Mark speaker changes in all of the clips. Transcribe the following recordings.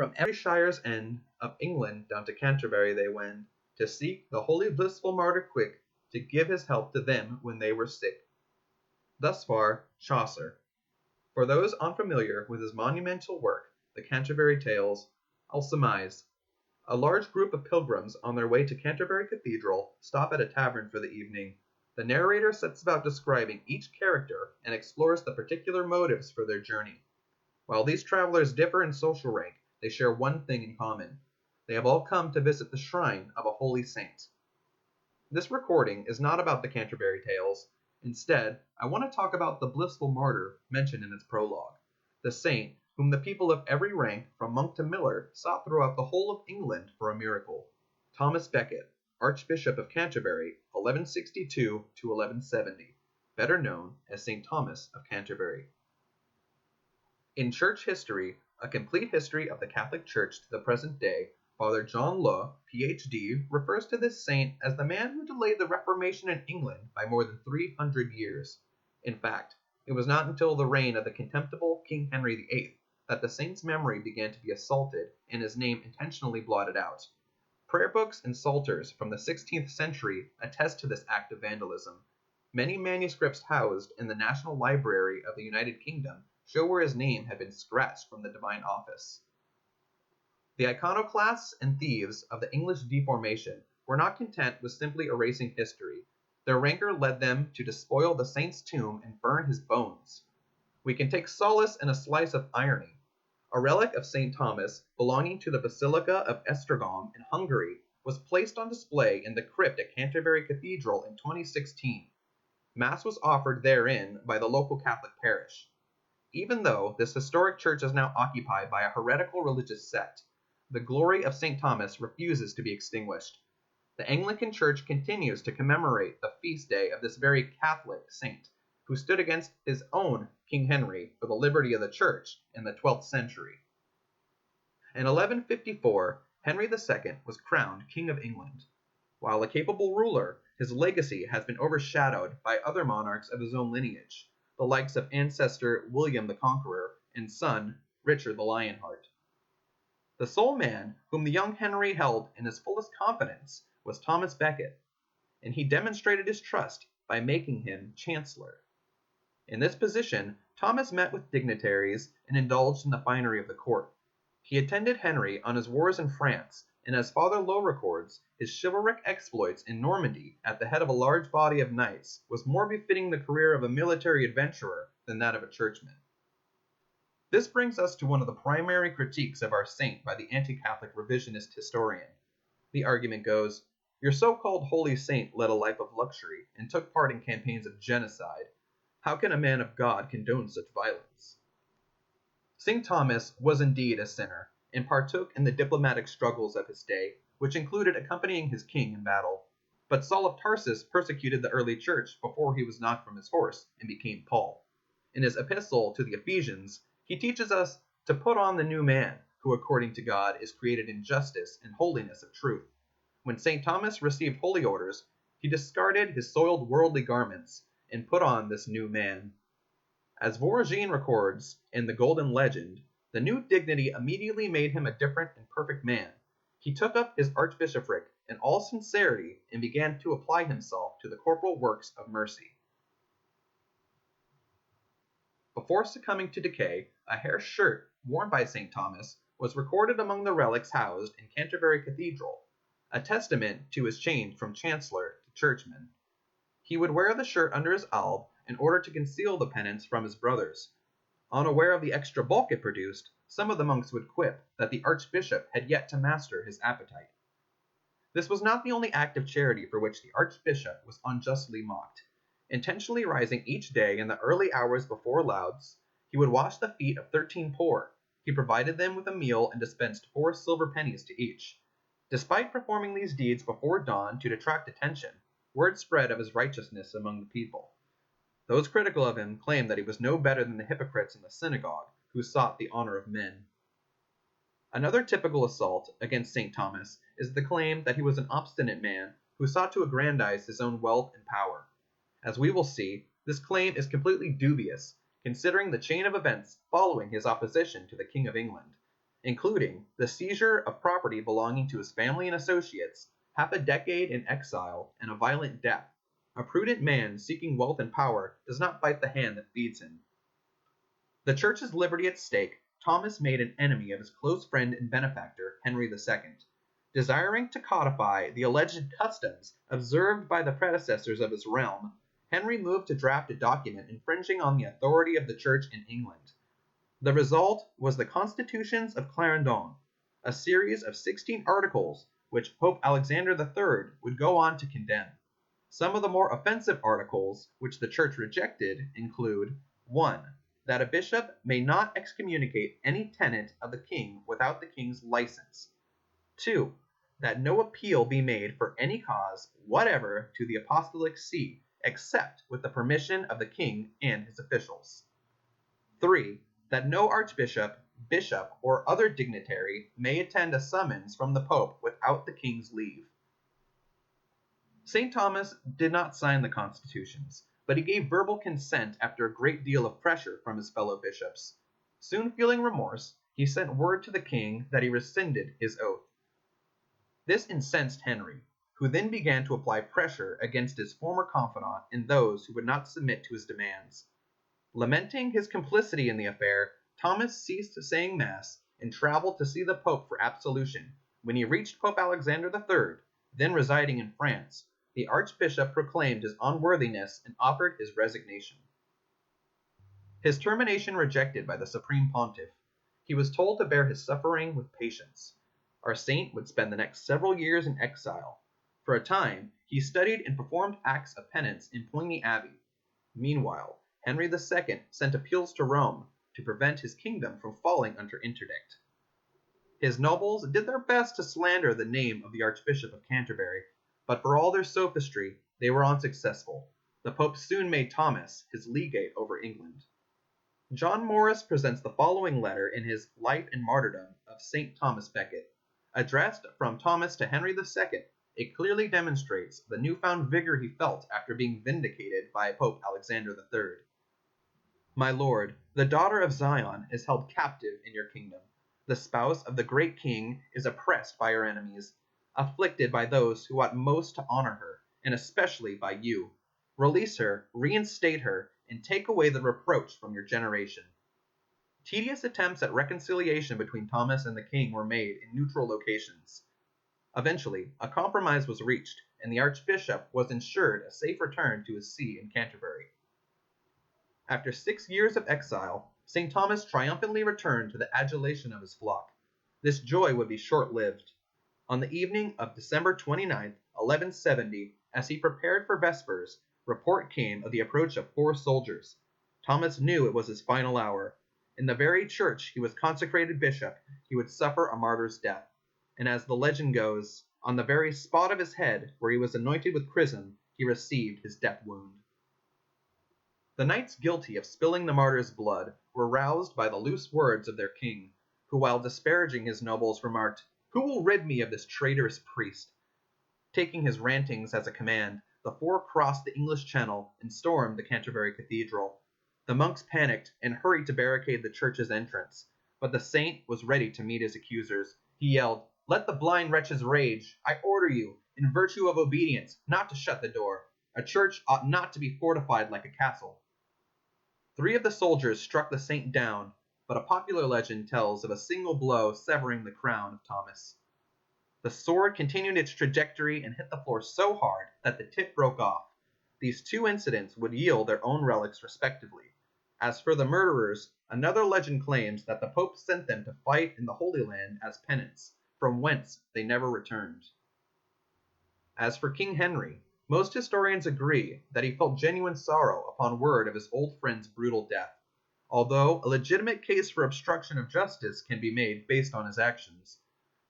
Speaker 1: From every shire's end of England down to Canterbury they wend, to seek the holy blissful martyr quick, to give his help to them when they were sick. Thus far Chaucer. For those unfamiliar with his monumental work, the Canterbury Tales, I'll surmise. A large group of pilgrims on their way to Canterbury Cathedral stop at a tavern for the evening. The narrator sets about describing each character and explores the particular motives for their journey. While these travelers differ in social rank, they share one thing in common. They have all come to visit the shrine of a holy saint. This recording is not about the Canterbury Tales. Instead, I want to talk about the blissful martyr mentioned in its prologue, the saint whom the people of every rank, from monk to miller, sought throughout the whole of England for a miracle. Thomas Becket, Archbishop of Canterbury, 1162 to 1170, better known as St. Thomas of Canterbury. In church history, a complete history of the Catholic Church to the present day, Father John Law, Ph.D., refers to this saint as the man who delayed the Reformation in England by more than 300 years. In fact, it was not until the reign of the contemptible King Henry VIII that the saint's memory began to be assaulted and his name intentionally blotted out. Prayer books and psalters from the 16th century attest to this act of vandalism. Many manuscripts housed in the National Library of the United Kingdom show where his name had been scratched from the divine office. The iconoclasts and thieves of the English Deformation were not content with simply erasing history. Their rancor led them to despoil the saint's tomb and burn his bones. We can take solace in a slice of irony. A relic of St. Thomas, belonging to the Basilica of Esztergom in Hungary, was placed on display in the crypt at Canterbury Cathedral in 2016. Mass was offered therein by the local Catholic parish. Even though this historic church is now occupied by a heretical religious sect, the glory of St. Thomas refuses to be extinguished. The Anglican Church continues to commemorate the feast day of this very Catholic saint, who stood against his own King Henry for the liberty of the Church in the 12th century. In 1154, Henry II was crowned King of England. While a capable ruler, his legacy has been overshadowed by other monarchs of his own lineage, the likes of ancestor William the Conqueror and son Richard the Lionheart. The sole man whom the young Henry held in his fullest confidence was Thomas Becket, and he demonstrated his trust by making him Chancellor. In this position, Thomas met with dignitaries and indulged in the finery of the court. He attended Henry on his wars in France, and as Father Lowe records, his chivalric exploits in Normandy at the head of a large body of knights was more befitting the career of a military adventurer than that of a churchman. This brings us to one of the primary critiques of our saint by the anti-Catholic revisionist historian. The argument goes, your so-called holy saint led a life of luxury and took part in campaigns of genocide. How can a man of God condone such violence? St. Thomas was indeed a sinner, and partook in the diplomatic struggles of his day, which included accompanying his king in battle. But Saul of Tarsus persecuted the early church before he was knocked from his horse and became Paul. In his epistle to the Ephesians, he teaches us to put on the new man, who according to God is created in justice and holiness of truth. When St. Thomas received holy orders, he discarded his soiled worldly garments and put on this new man. As Voragine records in The Golden Legend, the new dignity immediately made him a different and perfect man. He took up his archbishopric in all sincerity and began to apply himself to the corporal works of mercy. Before succumbing to decay, a hair shirt worn by St. Thomas was recorded among the relics housed in Canterbury Cathedral, a testament to his change from chancellor to churchman. He would wear the shirt under his alb in order to conceal the penance from his brothers. Unaware of the extra bulk it produced, some of the monks would quip that the archbishop had yet to master his appetite. This was not the only act of charity for which the archbishop was unjustly mocked. Intentionally rising each day in the early hours before lauds, he would wash the feet of 13 poor. He provided them with a meal and dispensed 4 silver pennies to each. Despite performing these deeds before dawn to detract attention, word spread of his righteousness among the people. Those critical of him claimed that he was no better than the hypocrites in the synagogue, who sought the honor of men. Another typical assault against St. Thomas is the claim that he was an obstinate man who sought to aggrandize his own wealth and power. As we will see, this claim is completely dubious, considering the chain of events following his opposition to the King of England. including the seizure of property belonging to his family and associates, half a decade in exile, and a violent death. A prudent man seeking wealth and power does not bite the hand that feeds him. The church's liberty at stake, Thomas made an enemy of his close friend and benefactor, Henry II. Desiring to codify the alleged customs observed by the predecessors of his realm, Henry moved to draft a document infringing on the authority of the church in England. The result was the Constitutions of Clarendon, a series of 16 articles which Pope Alexander III would go on to condemn. Some of the more offensive articles which the church rejected include 1. That a bishop may not excommunicate any tenant of the king without the king's license. 2. That no appeal be made for any cause whatever to the apostolic see except with the permission of the king and his officials. 3. That no archbishop, bishop, or other dignitary may attend a summons from the Pope without the king's leave. St. Thomas did not sign the constitutions, but he gave verbal consent after a great deal of pressure from his fellow bishops. Soon feeling remorse, he sent word to the king that he rescinded his oath. This incensed Henry, who then began to apply pressure against his former confidant and those who would not submit to his demands. Lamenting his complicity in the affair, Thomas ceased saying Mass and traveled to see the Pope for absolution. When he reached Pope Alexander III, then residing in France, the Archbishop proclaimed his unworthiness and offered his resignation. His termination rejected by the Supreme Pontiff, he was told to bear his suffering with patience. Our saint would spend the next several years in exile. For a time, he studied and performed acts of penance in Poigny Abbey. Meanwhile, Henry II sent appeals to Rome to prevent his kingdom from falling under interdict. His nobles did their best to slander the name of the Archbishop of Canterbury, but for all their sophistry, they were unsuccessful. The Pope soon made Thomas his legate over England. John Morris presents the following letter in his Life and Martyrdom of St. Thomas Becket. Addressed from Thomas to Henry II, it clearly demonstrates the newfound vigor he felt after being vindicated by Pope Alexander III. My lord, the daughter of Zion is held captive in your kingdom. The spouse of the great king is oppressed by her enemies, afflicted by those who ought most to honor her, and especially by you. Release her, reinstate her, and take away the reproach from your generation. Tedious attempts at reconciliation between Thomas and the king were made in neutral locations. Eventually, a compromise was reached, and the archbishop was ensured a safe return to his see in Canterbury. After 6 years of exile, St. Thomas triumphantly returned to the adulation of his flock. This joy would be short-lived. On the evening of December 29, 1170, as he prepared for vespers, report came of the approach of 4 soldiers. Thomas knew it was his final hour. In the very church he was consecrated bishop, he would suffer a martyr's death. And as the legend goes, on the very spot of his head where he was anointed with chrism, he received his death wound. The knights guilty of spilling the martyr's blood were roused by the loose words of their king, who while disparaging his nobles remarked, "Who will rid me of this traitorous priest?" Taking his rantings as a command, the 4 crossed the English Channel and stormed the Canterbury Cathedral. The monks panicked and hurried to barricade the church's entrance, but the saint was ready to meet his accusers. He yelled, "Let the blind wretches rage! I order you, in virtue of obedience, not to shut the door. A church ought not to be fortified like a castle." 3 of the soldiers struck the saint down, but a popular legend tells of a single blow severing the crown of Thomas. The sword continued its trajectory and hit the floor so hard that the tip broke off. These 2 incidents would yield their own relics respectively. As for the murderers, another legend claims that the Pope sent them to fight in the Holy Land as penance, from whence they never returned. As for King Henry, most historians agree that he felt genuine sorrow upon word of his old friend's brutal death, although a legitimate case for obstruction of justice can be made based on his actions.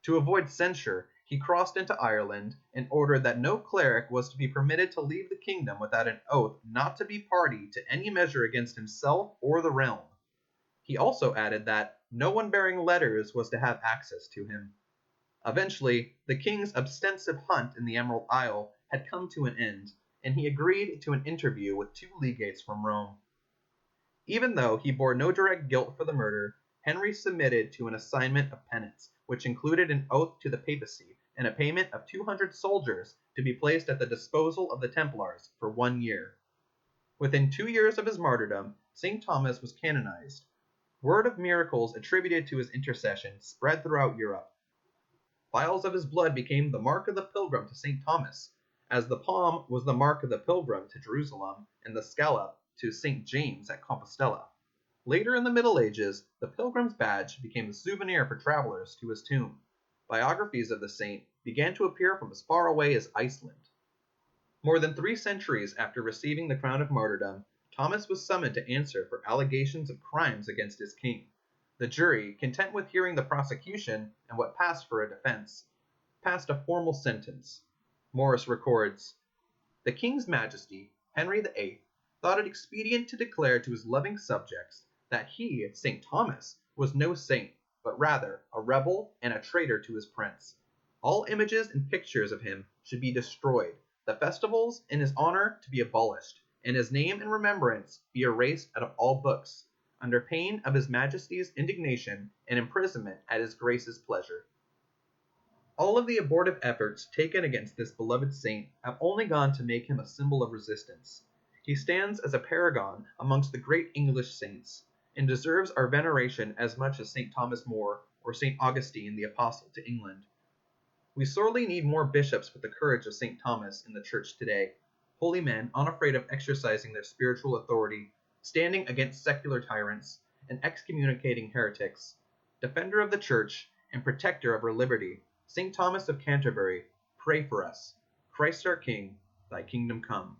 Speaker 1: To avoid censure, he crossed into Ireland and ordered that no cleric was to be permitted to leave the kingdom without an oath not to be party to any measure against himself or the realm. He also added that no one bearing letters was to have access to him. Eventually, the king's extensive hunt in the Emerald Isle had come to an end, and he agreed to an interview with 2 legates from Rome. Even though he bore no direct guilt for the murder, Henry submitted to an assignment of penance, which included an oath to the papacy and a payment of 200 soldiers to be placed at the disposal of the Templars for 1 year. Within 2 years of his martyrdom, St. Thomas was canonized. Word of miracles attributed to his intercession spread throughout Europe. Vials of his blood became the mark of the pilgrim to St. Thomas, as the palm was the mark of the pilgrim to Jerusalem and the scallop to St. James at Compostela. Later in the Middle Ages, the pilgrim's badge became the souvenir for travelers to his tomb. Biographies of the saint began to appear from as far away as Iceland. More than 3 centuries after receiving the crown of martyrdom, Thomas was summoned to answer for allegations of crimes against his king. The jury, content with hearing the prosecution and what passed for a defense, passed a formal sentence. Morris records, "The King's Majesty, Henry VIII, thought it expedient to declare to his loving subjects that he, St. Thomas, was no saint, but rather a rebel and a traitor to his prince. All images and pictures of him should be destroyed, the festivals in his honor to be abolished, and his name and remembrance be erased out of all books, under pain of his Majesty's indignation and imprisonment at his Grace's pleasure." All of the abortive efforts taken against this beloved saint have only gone to make him a symbol of resistance. He stands as a paragon amongst the great English saints, and deserves our veneration as much as St. Thomas More or St. Augustine the Apostle to England. We sorely need more bishops with the courage of St. Thomas in the Church today, holy men unafraid of exercising their spiritual authority, standing against secular tyrants, and excommunicating heretics. Defender of the Church and protector of her liberty, St. Thomas of Canterbury, pray for us. Christ our King, thy kingdom come.